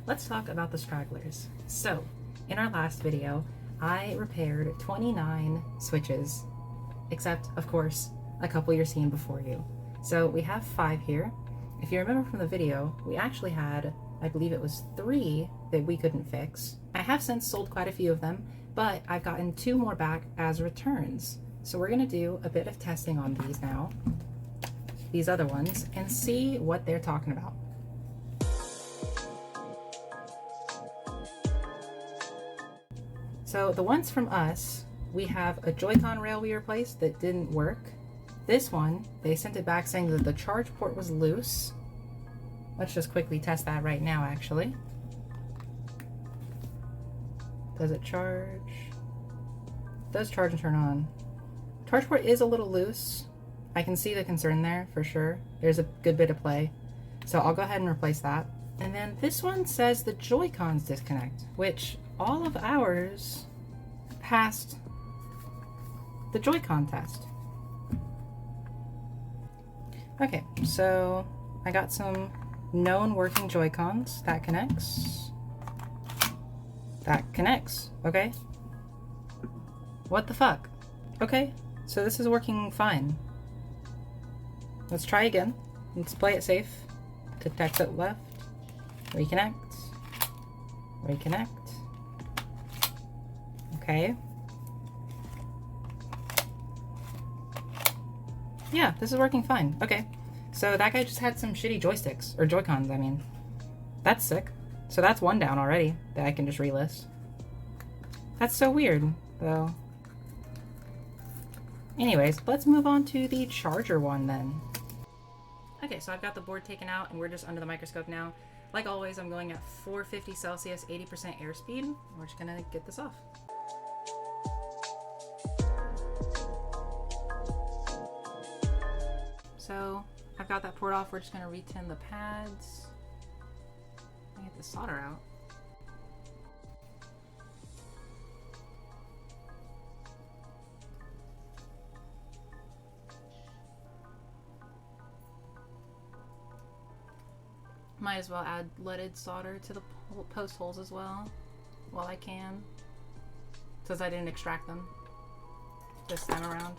let's talk about the stragglers. So, in our last video, I repaired 29 switches, except, of course, a couple you're seeing before you. So we have 5 here. If you remember from the video, we actually had, I believe it was 3 that we couldn't fix. I have since sold quite a few of them, but I've gotten 2 more back as returns. So we're gonna do a bit of testing on these now, these other ones, and see what they're talking about. So the ones from us, we have a Joy-Con rail we replaced that didn't work. This one, they sent it back saying that the charge port was loose. Let's just quickly test that right now, actually. Does it charge? It does charge and turn on. Charge port is a little loose. I can see the concern there for sure. There's a good bit of play. So I'll go ahead and replace that. And then this one says the Joy-Cons disconnect, which all of ours passed the Joy-Con test. Okay, so I got some known working Joy-Cons. That connects. That connects. Okay. What the fuck? Okay, so this is working fine. Let's try again. Let's play it safe. Detect it left. Reconnect. Reconnect. Okay. Yeah, this is working fine. Okay. So that guy just had some shitty joysticks. Or Joy-Cons, I mean. That's sick. So that's one down already that I can just relist. That's so weird, though. Anyways, let's move on to the charger one then. Okay, so I've got the board taken out and we're just under the microscope now. Like always, I'm going at 450 Celsius, 80% airspeed. We're just gonna get this off. So I've got that port off. We're just gonna retin the pads. Get the solder out. Might as well add leaded solder to the post holes as well, while I can, since I didn't extract them this time around.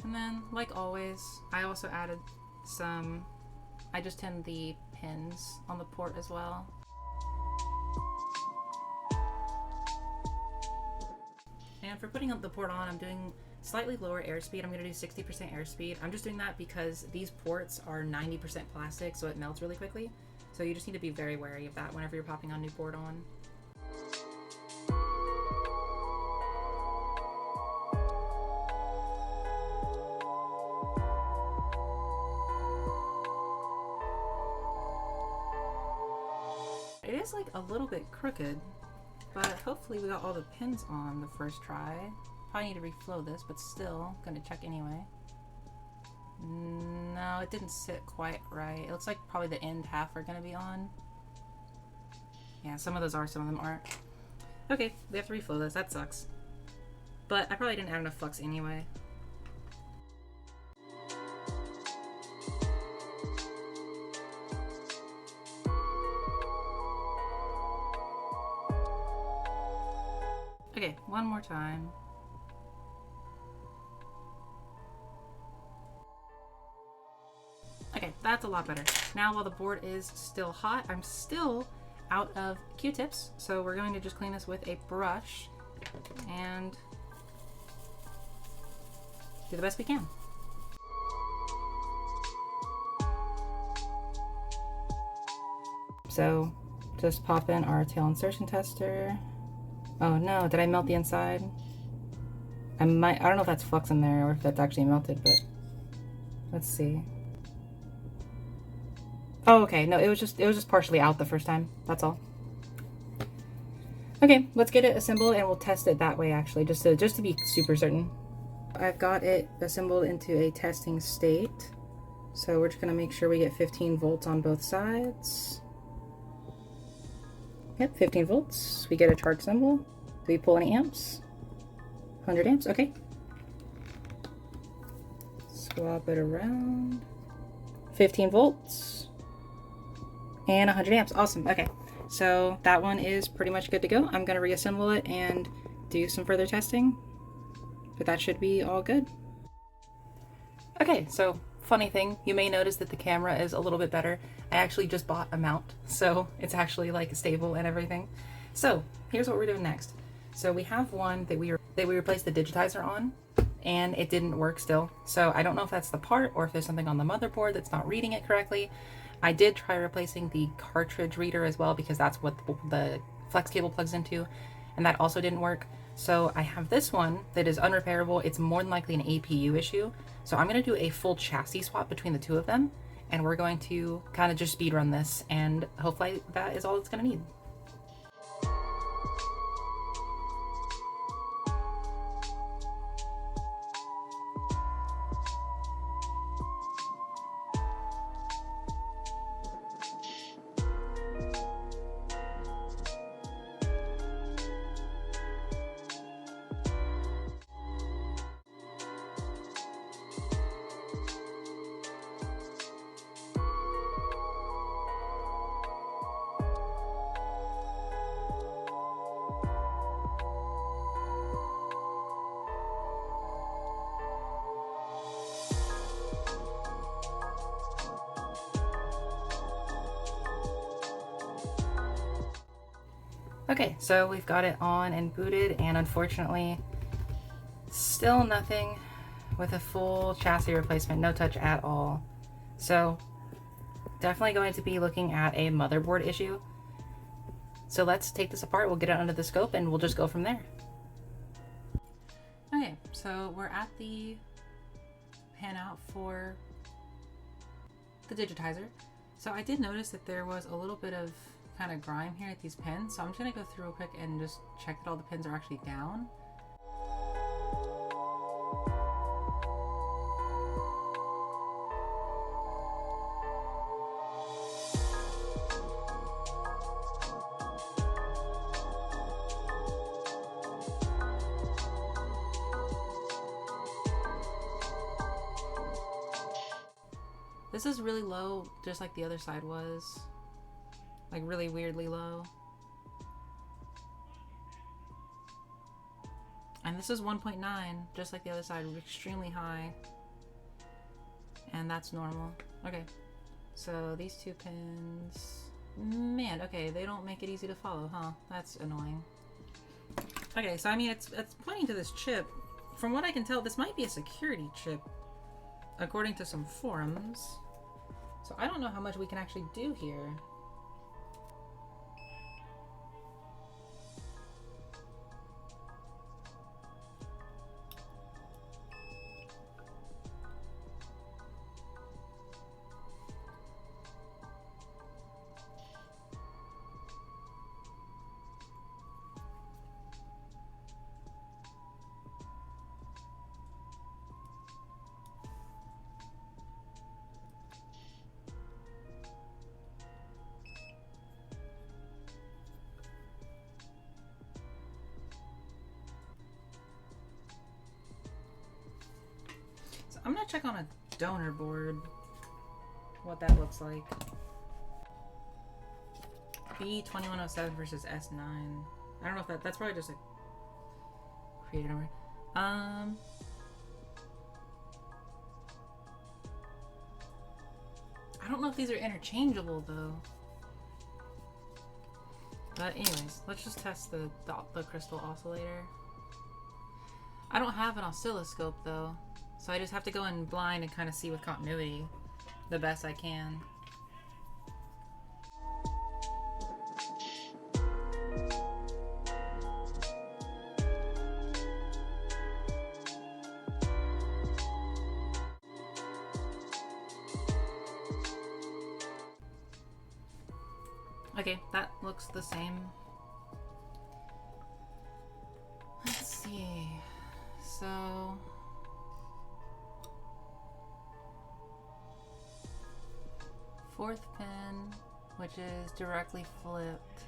And then, like always, I also added some, I just tinned the pins on the port as well. And for putting up the port on, I'm doing slightly lower airspeed. I'm going to do 60% airspeed. I'm just doing that because these ports are 90% plastic, so it melts really quickly. So you just need to be very wary of that whenever you're popping a new port on. It is like a little bit crooked, but hopefully we got all the pins on the first try. Probably need to reflow this, but still gonna check anyway. No, it didn't sit quite right. It looks like probably the end half are gonna be on. Yeah, some of those are, some of them aren't. Okay, we have to reflow this. That sucks. But I probably didn't add enough flux anyway. Okay, one more time. Okay, that's a lot better. Now while the board is still hot, I'm still out of Q-tips, so we're going to just clean this with a brush and do the best we can. So just pop in our tail insertion tester. Oh no, did I melt the inside? I don't know if that's flux in there or if that's actually melted, but let's see. Oh, okay, no, it was just partially out the first time, that's all. Okay, let's get it assembled and we'll test it that way actually, just to be super certain. I've got it assembled into a testing state. So we're just gonna make sure we get 15 volts on both sides. Yep, 15 volts. We get a charge symbol. Do we pull any amps? 100 amps, okay. Swap it around. 15 volts. And 100 amps, awesome, okay. So that one is pretty much good to go. I'm gonna reassemble it and do some further testing, but that should be all good. Okay, so funny thing, you may notice that the camera is a little bit better. I actually just bought a mount, so it's actually like stable and everything. So here's what we're doing next. So we have one that we replaced the digitizer on, and it didn't work still. So I don't know if that's the part or if there's something on the motherboard that's not reading it correctly. I did try replacing the cartridge reader as well, because that's what the flex cable plugs into, and that also didn't work. So I have this one that is unrepairable. It's more than likely an APU issue. So I'm gonna do a full chassis swap between the two of them, and we're going to kind of just speed run this, and hopefully that is all it's gonna need. Okay, so we've got it on and booted, and unfortunately, still nothing with a full chassis replacement, no touch at all. So definitely going to be looking at a motherboard issue. So let's take this apart, we'll get it under the scope, and we'll just go from there. Okay, so we're at the panout for the digitizer. So I did notice that there was a little bit of kind of grime here at these pins, so I'm just gonna go through real quick and just check that all the pins are actually down. This is really low, just like the other side was. Like really weirdly low. And this is 1.9, just like the other side, extremely high. And that's normal. Okay, so these two pins, man, okay, they don't make it easy to follow, huh? That's annoying. Okay, so I mean, it's pointing to this chip. From what I can tell, this might be a security chip, according to some forums. So I don't know how much we can actually do here. I'm gonna check on a donor board what that looks like. B2107 versus S9. I don't know if that's probably just a created number. I don't know if these are interchangeable though. But anyways, let's just test the crystal oscillator. I don't have an oscilloscope though, so I just have to go in blind and kind of see with continuity the best I can. Okay, that looks the same. Let's see. So fourth pin, which is directly flipped.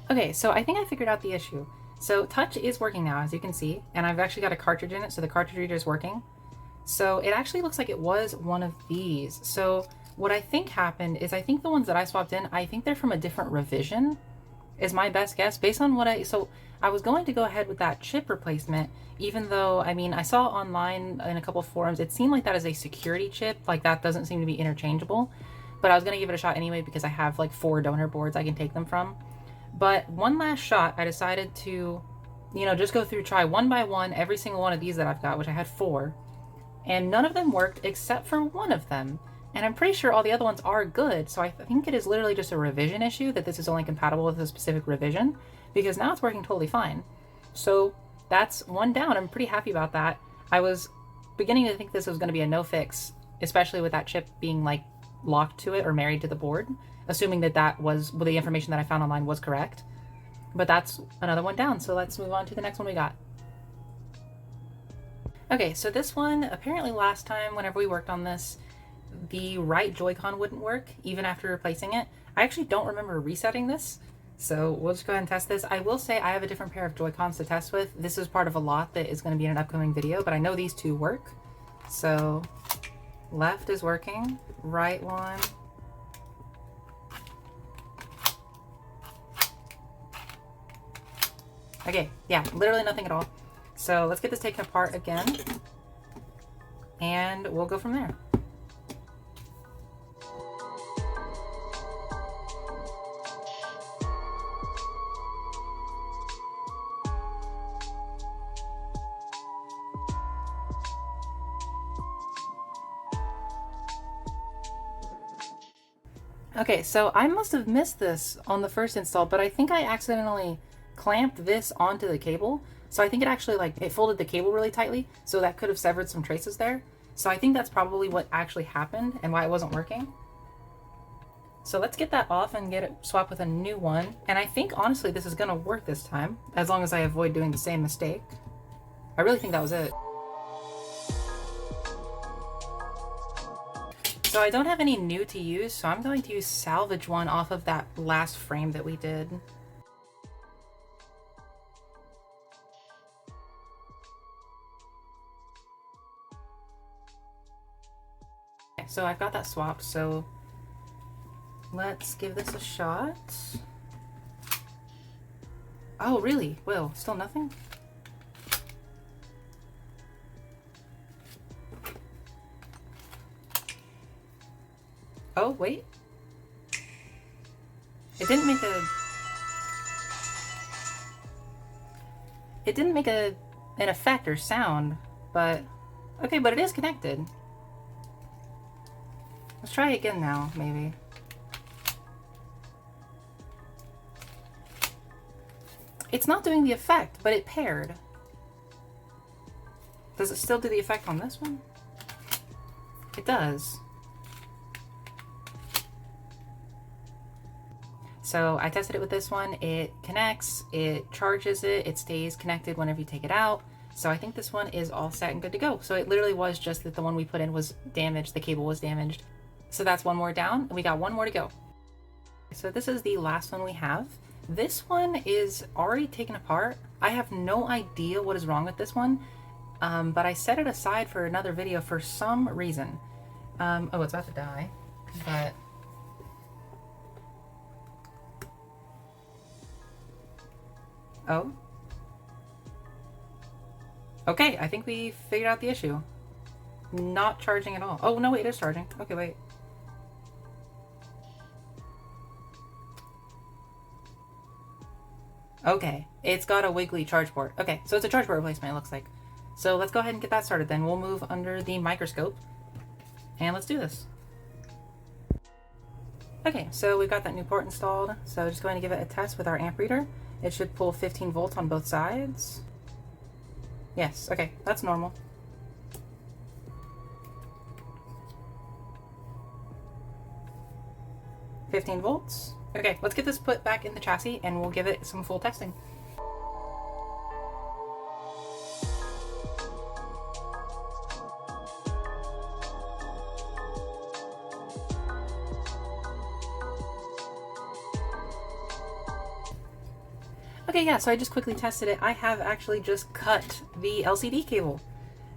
Okay, so I think I figured out the issue. So touch is working now, as you can see, and I've actually got a cartridge in it, so the cartridge reader is working. So it actually looks like it was one of these. So what I think happened is, I think the ones that I swapped in, I think they're from a different revision, is my best guess, based on what so I was going to go ahead with that chip replacement, even though, I mean, I saw online in a couple of forums, it seemed like that is a security chip, like that doesn't seem to be interchangeable, but I was going to give it a shot anyway, because I have like 4 donor boards I can take them from. But one last shot, I decided to, you know, just go through, try one by one every single one of these that I've got, which I had 4. And none of them worked except for one of them. And I'm pretty sure all the other ones are good. So I think it is literally just a revision issue, that this is only compatible with a specific revision, because now it's working totally fine. So that's one down. I'm pretty happy about that. I was beginning to think this was going to be a no fix, especially with that chip being like locked to it or married to the board, assuming that that was, well, the information that I found online was correct. But that's another one down, so let's move on to the next one we got. Okay, so this one, apparently last time whenever we worked on this, the right Joy-Con wouldn't work even after replacing it. I actually don't remember resetting this, so we'll just go ahead and test this. I will say I have a different pair of Joy-Cons to test with. This is part of a lot that is going to be in an upcoming video, but I know these two work. So left is working, right one. Okay, yeah, literally nothing at all. So let's get this taken apart again, and we'll go from there. Okay, so I must have missed this on the first install, but I think I accidentally clamped this onto the cable. So I think it actually, like, it folded the cable really tightly, so that could have severed some traces there. So I think that's probably what actually happened and why it wasn't working. So let's get that off and get it swapped with a new one. And I think honestly this is gonna work this time, as long as I avoid doing the same mistake. I really think that was it. So I don't have any new to use, so I'm going to use salvage one off of that last frame that we did. Okay, so I've got that swapped, so let's give this a shot. Oh, really? Will, still nothing? Oh, wait. It didn't make an effect or sound, but okay, but it is connected. Let's try it again now, maybe. It's not doing the effect, but it paired. Does it still do the effect on this one? It does. So I tested it with this one, it connects, it charges it, it stays connected whenever you take it out. So I think this one is all set and good to go. So it literally was just that the one we put in was damaged, the cable was damaged. So that's one more down, and we got one more to go. So this is the last one we have. This one is already taken apart. I have no idea what is wrong with this one, but I set it aside for another video for some reason. Oh, it's about to die, but... Oh. Okay, I think we figured out the issue. Not charging at all. Oh, no, wait, it is charging. Okay, wait. Okay, it's got a wiggly charge port. Okay, so it's a charge port replacement, it looks like. So let's go ahead and get that started then. We'll move under the microscope, and let's do this. Okay, so we've got that new port installed. So just going to give it a test with our amp reader. It should pull 15 volts on both sides. Yes, okay, that's normal. $15 volts. Okay, let's get this put back in the chassis and we'll give it some full testing. Okay, yeah, so I just quickly tested it. I have actually just cut the LCD cable.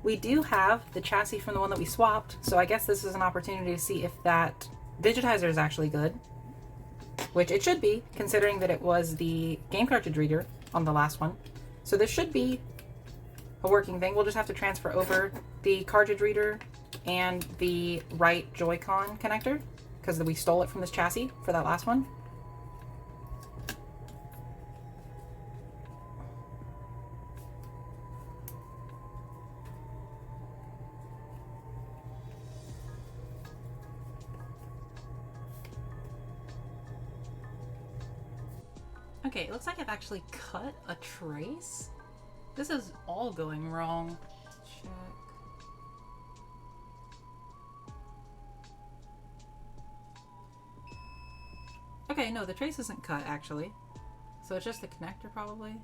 We do have the chassis from the one that we swapped, so I guess this is an opportunity to see if that digitizer is actually good, which it should be, considering that it was the game cartridge reader on the last one. So this should be a working thing. We'll just have to transfer over the cartridge reader and the right Joy-Con connector, because we stole it from this chassis for that last one. Okay, it looks like I've actually cut a trace. This is all going wrong. Check. Okay, no, the trace isn't cut actually. So it's just the connector probably.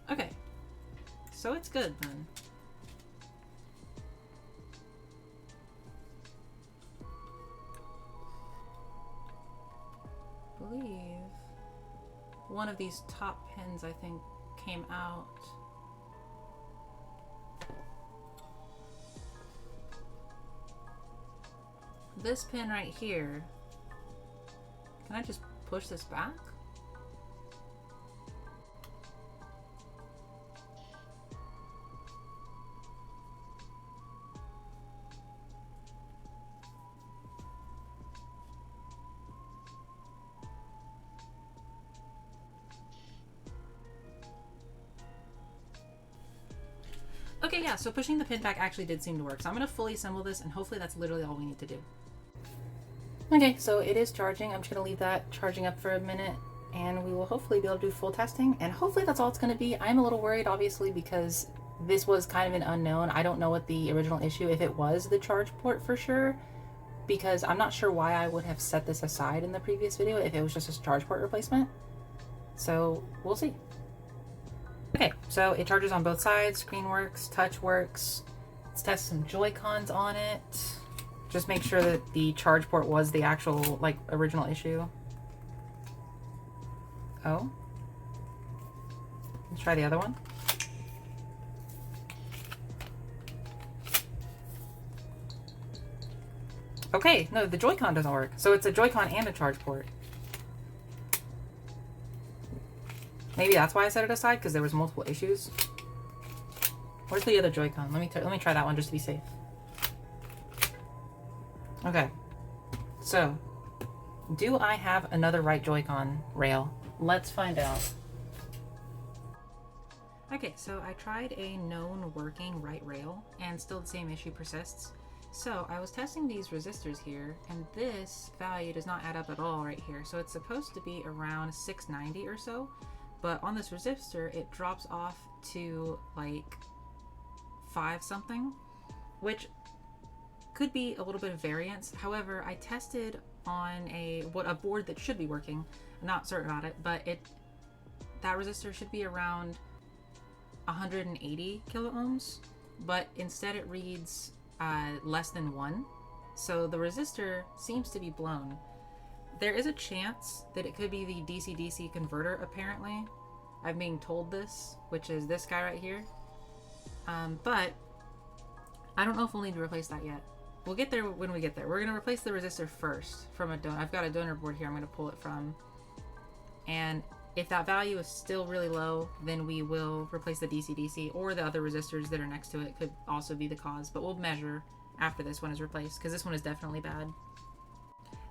Okay, so it's good then. I believe one of these top pins I think came out. This pin right here, can I just push this back? Okay, yeah, so pushing the pin back actually did seem to work. So I'm going to fully assemble this, and hopefully that's literally all we need to do. Okay, so it is charging. I'm just going to leave that charging up for a minute, and we will hopefully be able to do full testing. And hopefully that's all it's going to be. I'm a little worried, obviously, because this was kind of an unknown. I don't know what the original issue, if it was the charge port for sure, because I'm not sure why I would have set this aside in the previous video if it was just a charge port replacement. So we'll see. Okay, so it charges on both sides, screen works, touch works. Let's test some Joy-Cons on it. Just make sure that the charge port was the actual, like, original issue. Oh. Let's try the other one. Okay, no, the Joy-Con doesn't work. So it's a Joy-Con and a charge port. Maybe that's why I set it aside, because there was multiple issues. Where's the other Joy-Con? Let me try that one just to be safe. Okay. So, do I have another right Joy-Con rail? Let's find out. Okay, so I tried a known working right rail, and still the same issue persists. So I was testing these resistors here, and this value does not add up at all right here. So it's supposed to be around 690 or so. But on this resistor, it drops off to like 5 something, which could be a little bit of variance. However, I tested on a board that should be working. I'm not certain about it, but that resistor should be around 180 kilo ohms, but instead it reads less than 1. So the resistor seems to be blown. There is a chance that it could be the DC-DC converter, apparently. I'm being told this, which is this guy right here. But I don't know if we'll need to replace that yet. We'll get there when we get there. We're going to replace the resistor first from a donor. I've got a donor board here I'm going to pull it from. And if that value is still really low, then we will replace the DC-DC, or the other resistors that are next to it could also be the cause. But we'll measure after this one is replaced, because this one is definitely bad.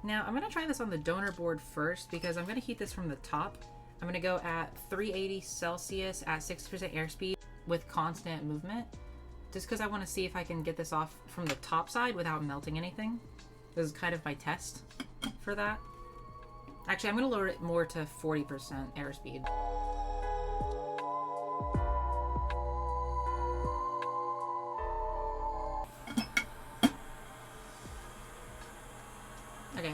Now, I'm going to try this on the donor board first, because I'm going to heat this from the top. I'm going to go at 380 Celsius at 60% airspeed with constant movement, just because I want to see if I can get this off from the top side without melting anything. This is kind of my test for that. Actually, I'm going to lower it more to 40% airspeed. Okay.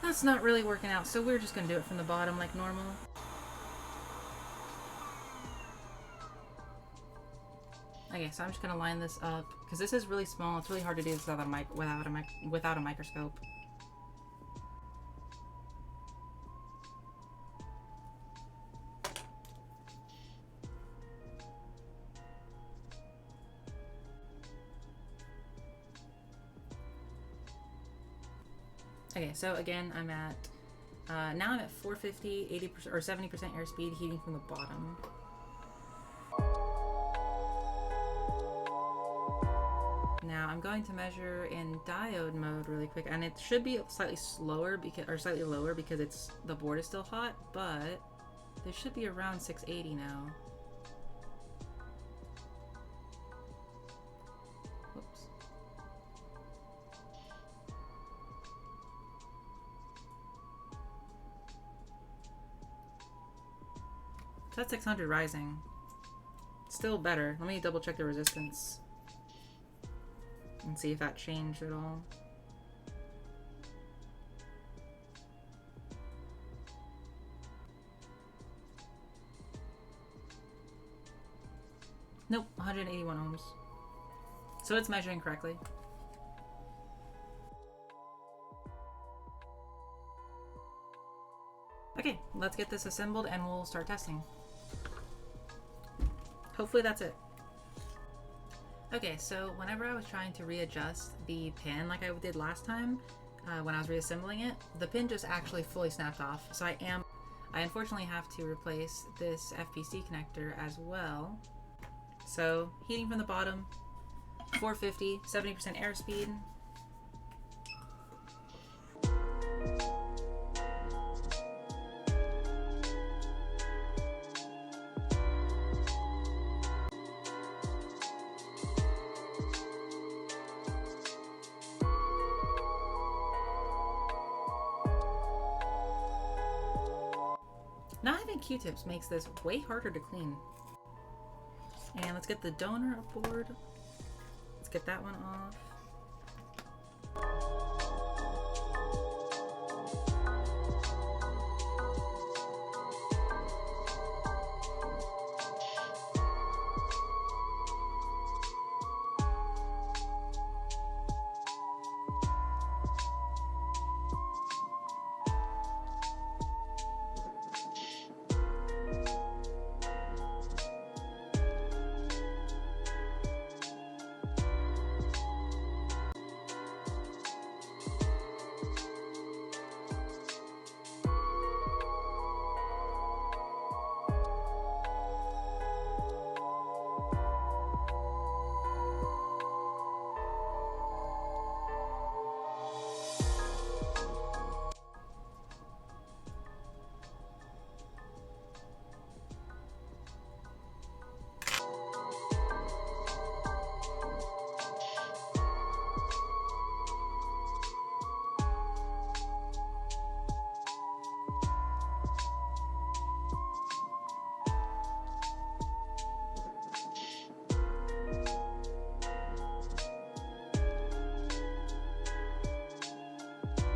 That's not really working out, so we're just going to do it from the bottom like normal. Okay, so I'm just gonna line this up because this is really small. It's really hard to do this without a microscope. Okay, so again, I'm at now I'm at 450, 80% or 70% airspeed, heating from the bottom. Now I'm going to measure in diode mode really quick, and it should be slightly slower slightly lower because the board is still hot, but they should be around 680 now. Whoops. So that's 600 rising. Still better. Let me double check the resistance and see if that changed at all. Nope, 181 ohms. So it's measuring correctly. Okay, let's get this assembled and we'll start testing. Hopefully that's it. Okay, so whenever I was trying to readjust the pin like I did last time, when I was reassembling it, the pin just actually fully snapped off. So I unfortunately have to replace this FPC connector as well. So heating from the bottom, 450, 70% airspeed. Not having Q-tips makes this way harder to clean. And let's get the donor aboard. Let's get that one off.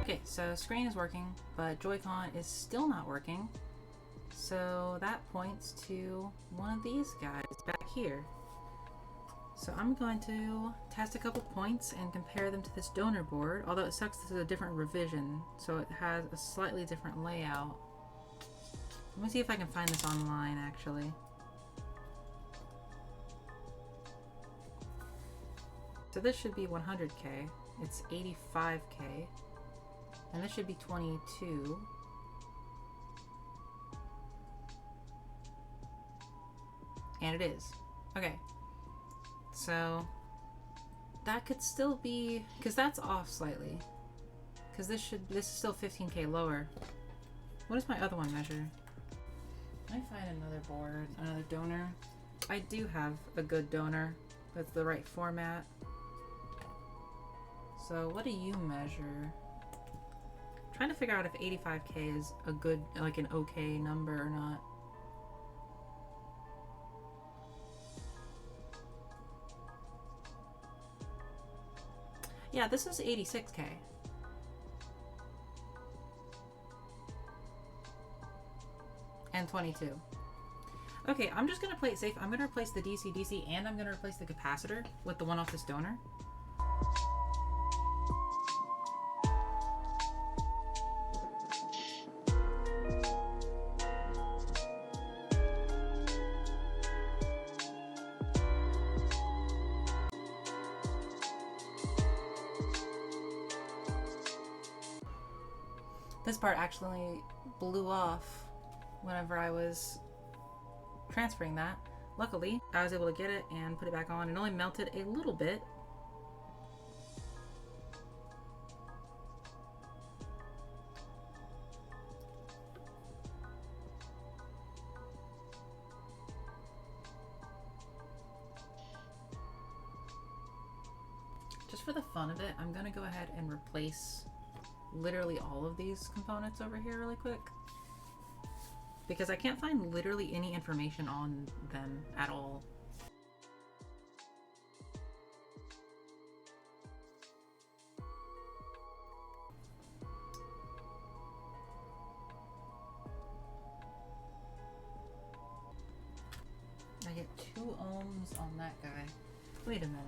Okay, so screen is working, but Joy-Con is still not working. So that points to one of these guys back here. So I'm going to test a couple points and compare them to this donor board, although it sucks this is a different revision, so it has a slightly different layout. Let me see if I can find this online actually. So this should be 100K, it's 85K. And this should be 22. And it is. Okay. So that could still be, because that's off slightly. Because this is still 15K lower. What does my other one measure? Let me find another board, another donor. I do have a good donor that's the right format. So what do you measure? Trying to figure out if 85K is a good, like an okay number or not. Yeah, this is 86K. And 22. Okay, I'm just gonna play it safe. I'm gonna replace the DC-DC and I'm gonna replace the capacitor with the one off this donor. This part actually blew off whenever I was transferring that. Luckily, I was able to get it and put it back on. It only melted a little bit. Just for the fun of it, I'm gonna go ahead and replace literally all of these components over here really quick, because I can't find literally any information on them at all. I get 2 ohms on that guy. Wait a minute.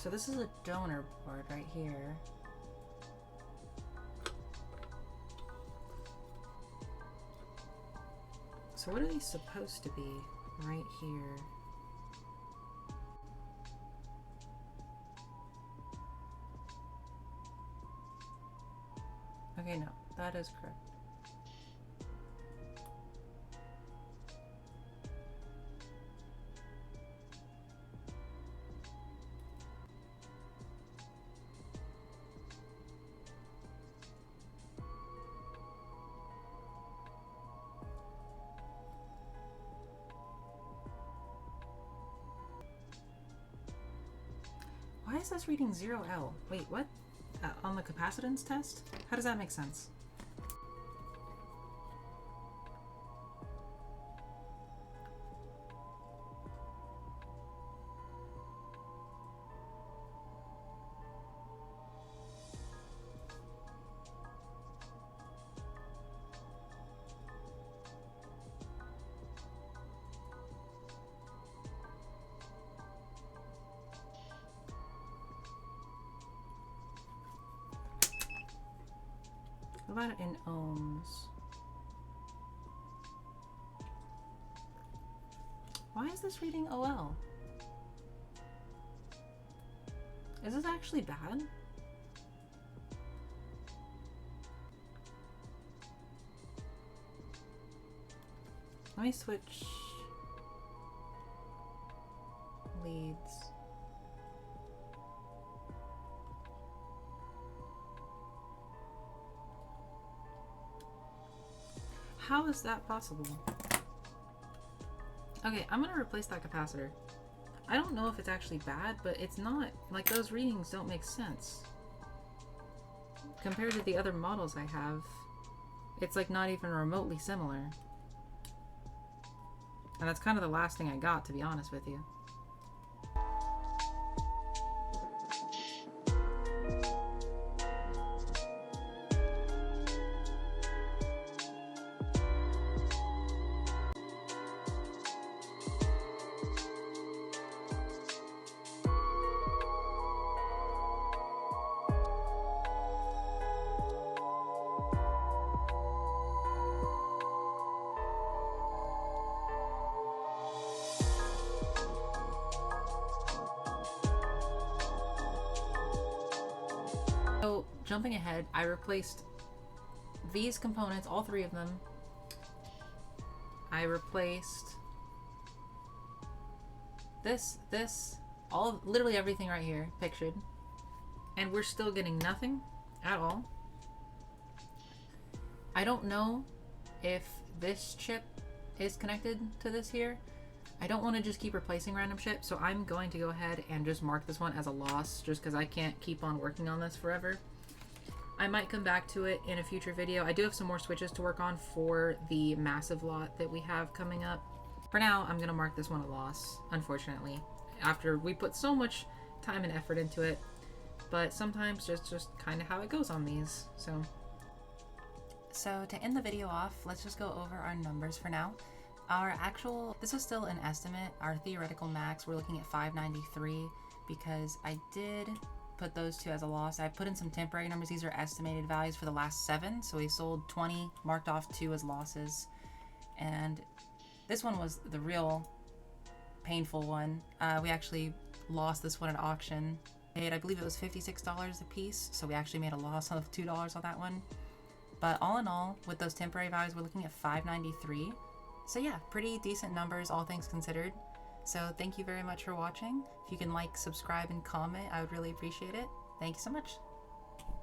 So this is a donor board right here. So what are these supposed to be right here? Okay, no, that is correct. Why is this reading 0L? Wait, what? On the capacitance test? How does that make sense? What about in ohms? Why is this reading OL? Is this actually bad? Let me switch leads. How is that possible? Okay, I'm gonna replace that capacitor. I don't know if it's actually bad, but it's not, like, those readings don't make sense. Compared to the other models I have, it's like not even remotely similar. And that's kind of the last thing I got, to be honest with you. So, jumping ahead, I replaced these components, all 3 of them. I replaced this, literally everything right here, pictured. And we're still getting nothing at all. I don't know if this chip is connected to this here. I don't want to just keep replacing random shit, so I'm going to go ahead and just mark this one as a loss, just because I can't keep on working on this forever. I might come back to it in a future video. I do have some more switches to work on for the massive lot that we have coming up. For now, I'm going to mark this one a loss, unfortunately, after we put so much time and effort into it. But sometimes just kind of how it goes on these. So So to end the video off, let's just go over our numbers for now. This was still an estimate. Our theoretical max, we're looking at 593 because I did put those two as a loss. I put in some temporary numbers. These are estimated values for the last 7. So we sold 20, marked off 2 as losses. And this one was the real painful one. We actually lost this one at auction. I believe it was $56 a piece. So we actually made a loss of $2 on that one. But all in all, with those temporary values, we're looking at 593. So yeah, pretty decent numbers, all things considered. So thank you very much for watching. If you can like, subscribe, and comment, I would really appreciate it. Thank you so much.